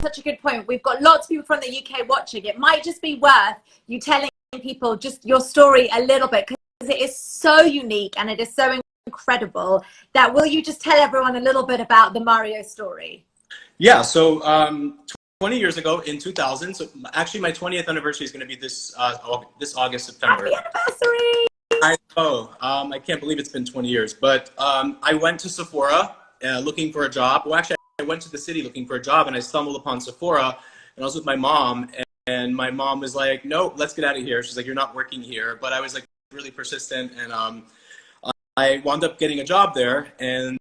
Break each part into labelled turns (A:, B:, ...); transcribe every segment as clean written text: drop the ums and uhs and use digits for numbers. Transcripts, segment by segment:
A: such a good point. We've got lots of people from the UK watching. It might just be worth you telling people just your story a little bit, because it is so unique and it is so incredible. That will you just tell everyone a little bit about the Mario story?
B: Yeah, so 20 years ago in 2000, so actually my 20th anniversary is going to be this August, September.
A: Happy anniversary!
B: I know. I can't believe it's been 20 years. But I went to Sephora looking for a job. Well, actually, I went to the city looking for a job, and I stumbled upon Sephora, and I was with my mom, and my mom was like, no, let's get out of here. She's like, you're not working here. But I was like really persistent, and I wound up getting a job there, and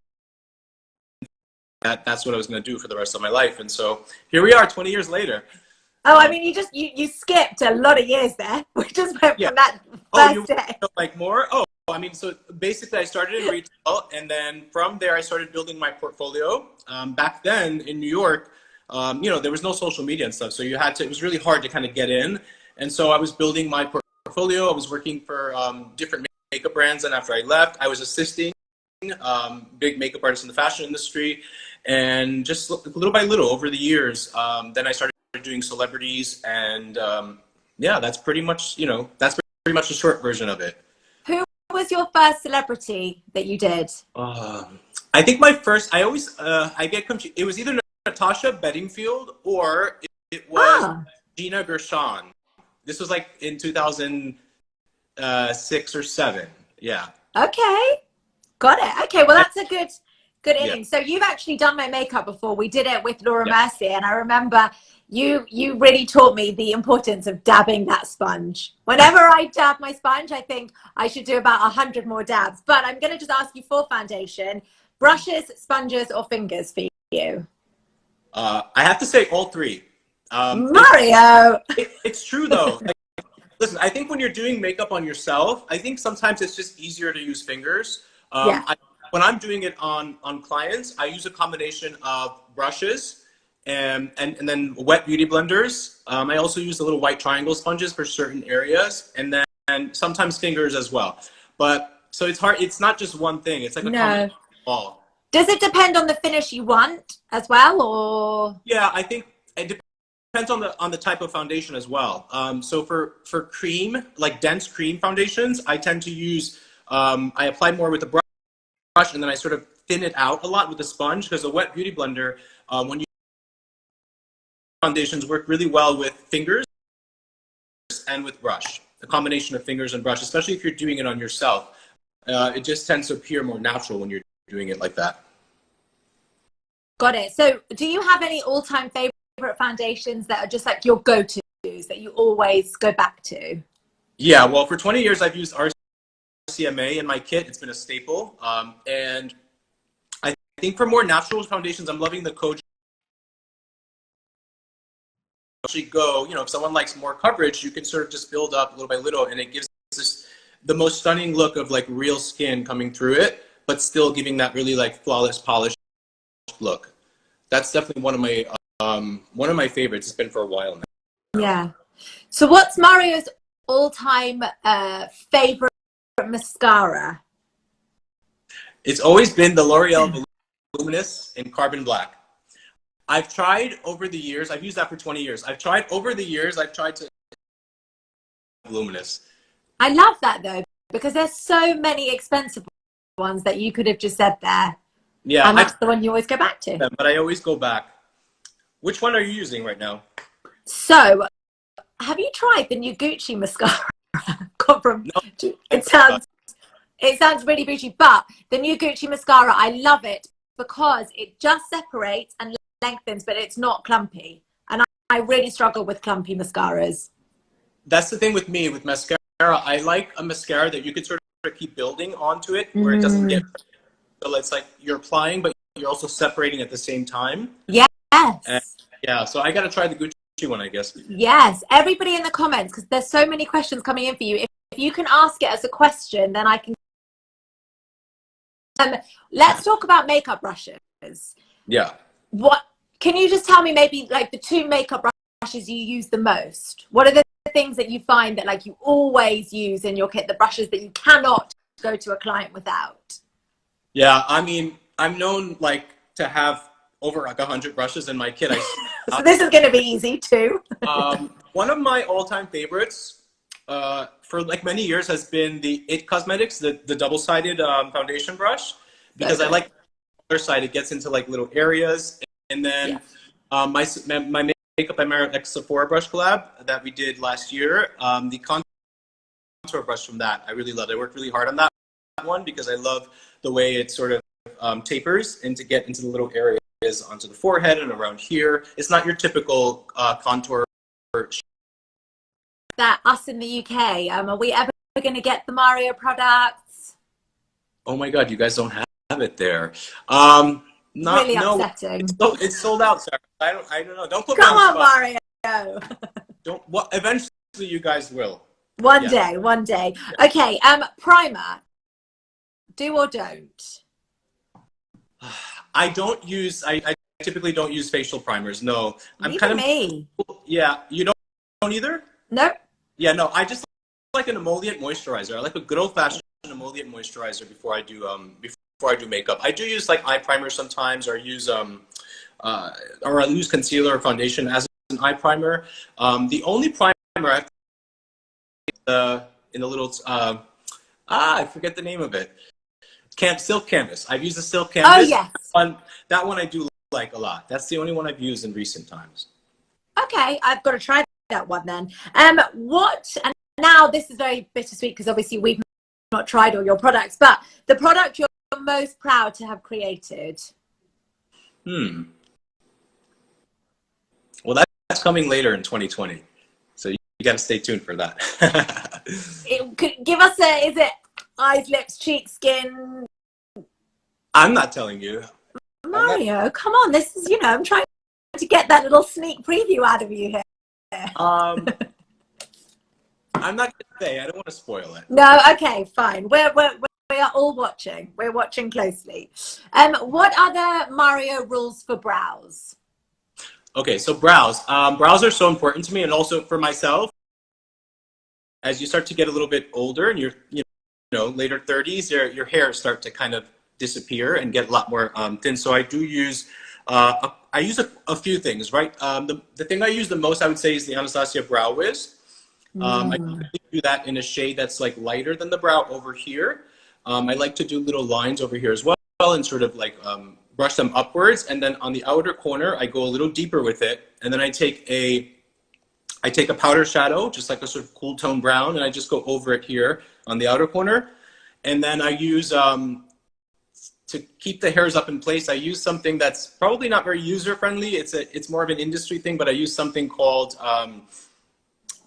B: that's what I was going to do for the rest of my life. And so here we are 20 years later.
A: Oh, I mean, you skipped a lot of years there. We just went from that first day.
B: Like more? Oh, I mean, so basically I started in retail, and then from there I started building my portfolio. Back then in New York, you know, there was no social media and stuff, so you had to, it was really hard to kind of get in. And so I was building my portfolio. I was working for different makeup brands, and after I left, I was assisting big makeup artists in the fashion industry. And just little by little over the years, then I started doing celebrities, and yeah, that's pretty much, you know, that's pretty much the short version of it.
A: Who was your first celebrity that you did?
B: I think my first, I always, I get confused. It was either Natasha Bedingfield or it was Gina Gershon. This was like in 2006 or 7. Yeah.
A: Okay. Got it. Okay. Well, that's a good inning. So you've actually done my makeup before. We did it with Laura Mercier, and I remember you really taught me the importance of dabbing that sponge. Whenever I dab my sponge, I think I should do about 100 more dabs. But I'm going to just ask you for foundation: brushes, sponges, or fingers for you?
B: I have to say all three.
A: Mario!
B: It's true though. Like, listen, I think when you're doing makeup on yourself, I think sometimes it's just easier to use fingers. When I'm doing it on clients, I use a combination of brushes and then wet beauty blenders. I also use the little white triangle sponges for certain areas, and then sometimes fingers as well. But so it's hard. It's not just one thing. It's like a combination of all.
A: Does it depend on the finish you want as well, or? Yeah,
B: I think it depends on the type of foundation as well. So for cream, like dense cream foundations, I tend to use I apply more with the brush, and then I sort of thin it out a lot with the sponge, because a wet beauty blender, when you foundations work really well with fingers and with brush. The combination of fingers and brush, especially if you're doing it on yourself, it just tends to appear more natural when you're doing it like that.
A: Got it. So do you have any all-time favorite foundations that are just like your go-tos that you always go back to?
B: Yeah, well, for 20 years I've used RCMA in my kit. It's been a staple. And I think for more natural foundations, I'm loving the Kojic. Actually go, you know, if someone likes more coverage, you can sort of just build up little by little, and it gives this the most stunning look of like real skin coming through it, but still giving that really like flawless polished look. That's definitely one of my favorites. It's been for a while now.
A: Yeah. So what's Mario's all-time favorite mascara?
B: It's always been the L'Oreal Voluminous in Carbon Black. I've tried over the years, I've used that for 20 years. I've tried to Voluminous.
A: I love that though, because there's so many expensive ones that you could have just said there.
B: Yeah.
A: And that's the one you always go back to.
B: But I always go back. Which one are you using right now?
A: So, have you tried the new Gucci mascara? It sounds really bougie, but the new Gucci mascara, I love it because it just separates and lengthens, but it's not clumpy. And I really struggle with clumpy mascaras.
B: That's the thing with me, with mascara. I like a mascara that you could sort of keep building onto it, where it doesn't get, so it's like you're applying, but you're also separating at the same time.
A: Yes.
B: And yeah, so I got to try the Gucci one, I guess.
A: Yes, everybody in the comments, because there's so many questions coming in for you. If you can ask it as a question, then I can. Let's talk about makeup brushes.
B: Yeah.
A: What can you just tell me, maybe like the 2 makeup brushes you use the most? What are the things that you find that like you always use in your kit, the brushes that you cannot go to a client without?
B: Yeah, I mean, I'm known like to have over like 100 brushes in my kit.
A: So this is going to be easy too.
B: One of my all-time favorites for like many years has been the It Cosmetics, the double-sided foundation brush, because I like the other side. It gets into like little areas. And then my Makeup by Mario X Sephora brush collab that we did last year, the contour brush from that, I really loved. I worked really hard on that one because I love the way it sort of tapers and to get into the little areas onto the forehead and around here. It's not your typical contour.
A: That us in the UK, are we ever going to get the Mario products?
B: Oh my God, you guys don't have it there.
A: Really upsetting.
B: It's sold out, Sarah. I don't know. Don't put
A: Come
B: me
A: on,
B: spot.
A: Mario.
B: Eventually you guys will.
A: One day. Yeah. Okay, primer. Do or don't?
B: I typically don't use facial primers. No.
A: Me.
B: Yeah, you don't either?
A: Nope.
B: Yeah, no, I just like an emollient moisturizer. I like a good old-fashioned emollient moisturizer before I do makeup. I do use like eye primer sometimes, or use or I'll use concealer or foundation as an eye primer. The only primer I have in the little I forget the name of it. Silk Canvas. I've used the Silk Canvas.
A: Oh yes.
B: That one I do like a lot. That's the only one I've used in recent times.
A: Okay, I've got to try that one then. And now this is very bittersweet because obviously we've not tried all your products, but the product you're most proud to have created.
B: Well, that's coming later in 2020, so you got to stay tuned for that.
A: Give us is it eyes, lips, cheeks, skin?
B: I'm not telling you.
A: Mario, come on, this is, I'm trying to get that little sneak preview out of you here.
B: I'm not gonna say. I don't want to spoil it.
A: No, okay, fine. We are all watching. We're watching closely. What other Mario rules for brows?
B: Okay, so brows. Brows are so important to me, and also for myself. As you start to get a little bit older, and you're later 30s, your hairs start to kind of disappear and get a lot more thin. So I do use I use a few things, right? The thing I use the most, I would say, is the Anastasia Brow Wiz. I do that in a shade that's like lighter than the brow over here. I like to do little lines over here as well and sort of like brush them upwards. And then on the outer corner, I go a little deeper with it. And then I take a powder shadow, just like a sort of cool tone brown, and I just go over it here on the outer corner. And then I use, to keep the hairs up in place, I use something that's probably not very user-friendly. It's more of an industry thing, but I use something called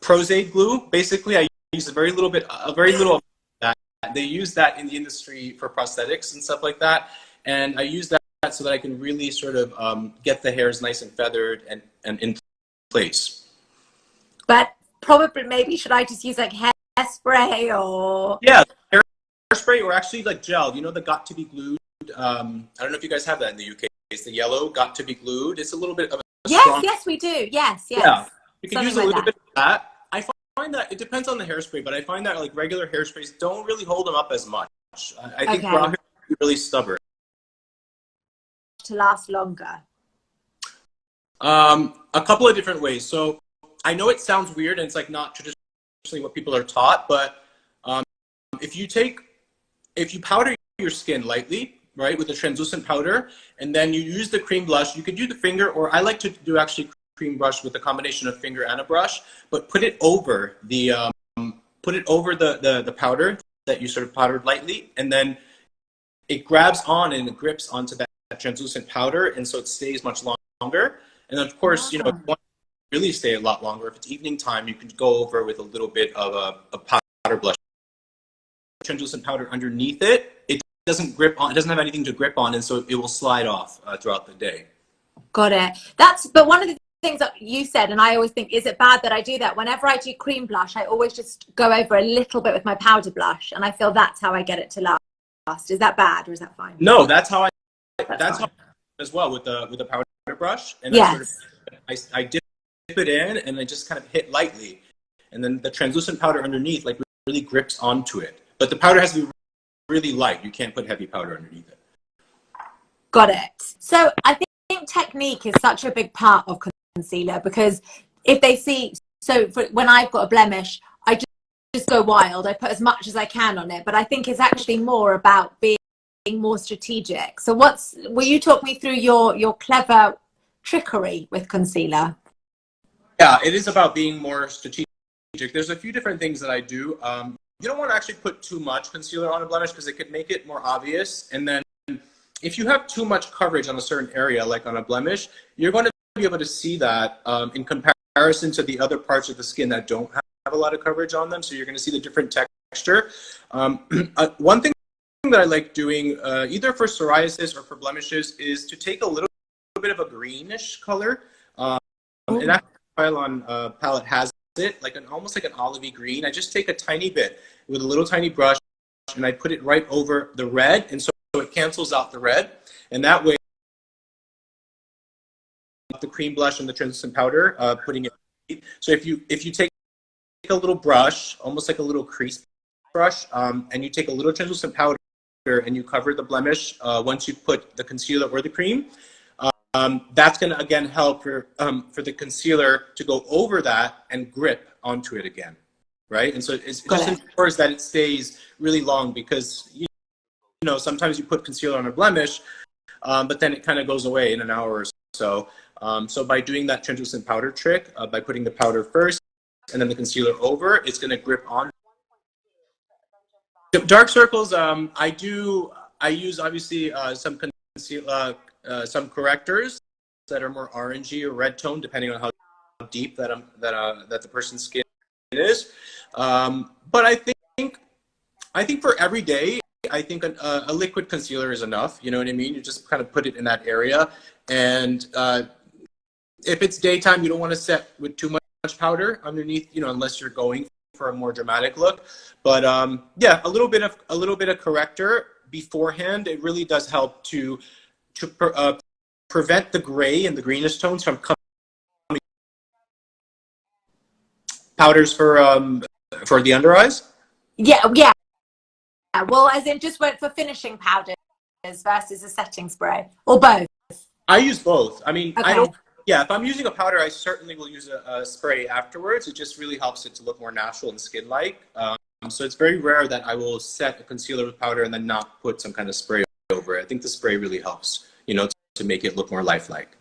B: Prozade glue. Basically, I use a very little of that. They use that in the industry for prosthetics and stuff like that. And I use that so that I can really sort of get the hairs nice and feathered and in place.
A: But probably, maybe, should I just use like hairspray or?
B: Yeah, hairspray or actually like gel. You know, the Got to Be Glued. I don't know if you guys have that in the UK. It's the yellow Got to Be Glued. It's a little bit of a strong...
A: Yes, we do. Yes.
B: Yeah, you can use a little bit of that. I find that it depends on the hairspray, but I find that like regular hairsprays don't really hold them up as much. I think brow hair is really stubborn.
A: To last longer?
B: A couple of different ways. So I know it sounds weird and it's like not traditionally what people are taught, but if you powder your skin lightly, right, with a translucent powder, and then you use the cream blush, you could use the finger, or I like to do actually cream brush with a combination of finger and a brush, but put it over the powder that you sort of powdered lightly, and then it grabs on and it grips onto that translucent powder, and so it stays much longer. And then of course, if you want to really stay a lot longer, if it's evening time, you can go over with a little bit of a powder blush. Translucent powder underneath it, it doesn't grip on, it doesn't have anything to grip on, and so it will slide off throughout the day. Got it.
A: But one of the things that you said, and I always think, is it bad that I do that? Whenever I do cream blush, I always just go over a little bit with my powder blush, and I feel that's how I get it to last. Is that bad or is that fine?
B: No, that's how how as well with the powder brush. And
A: yes.
B: I dip it in and I just kind of hit lightly, and then the translucent powder underneath like really grips onto it. But the powder has to be really light. You can't put heavy powder underneath it.
A: Got it. So I think think technique is such a big part of concealer, because if they see, so when I've got a blemish, I just go wild. I put as much as I can on it, but I think it's actually more about being more strategic. So will you talk me through your clever trickery with concealer?
B: Yeah, it is about being more strategic. There's a few different things that I do. You don't want to actually put too much concealer on a blemish because it could make it more obvious. And then if you have too much coverage on a certain area, like on a blemish, you're going to be able to see that in comparison to the other parts of the skin that don't have a lot of coverage on them. So you're going to see the different texture. One thing that I like doing, either for psoriasis or for blemishes, is to take a little bit of a greenish color. And that Pylon palette has it, like almost like an olivey green. I just take a tiny bit with a little tiny brush and I put it right over the red, and so it cancels out the red, and that way the cream blush and the translucent powder, putting it. So if you take a little brush, almost like a little crease brush, and you take a little translucent powder and you cover the blemish once you put the concealer or the cream, that's going to again help for the concealer to go over that and grip onto it again, right? And so it just ensures that it stays really long, because you know sometimes you put concealer on a blemish, but then it kind of goes away in an hour or so. So by doing that translucent powder trick, by putting the powder first and then the concealer over, it's going to grip on. Dark circles, I use obviously some concealer. Some correctors that are more orangey or red tone, depending on how deep that the person's skin is. But I think for every day, I think a liquid concealer is enough. You know what I mean? You just kind of put it in that area, and if it's daytime, you don't want to set with too much powder underneath. You know, unless you're going for a more dramatic look. But yeah, a little bit of corrector beforehand. It really does help to prevent the gray and the greenish tones from coming. Powders for the under eyes?
A: Yeah. Well, as in just went for finishing powders versus a setting spray, or both?
B: I use both. I mean,
A: okay.
B: Yeah, if I'm using a powder, I certainly will use a spray afterwards. It just really helps it to look more natural and skin-like. So it's very rare that I will set a concealer with powder and then not put some kind of spray over it. I think the spray really helps, you know, to make it look more lifelike.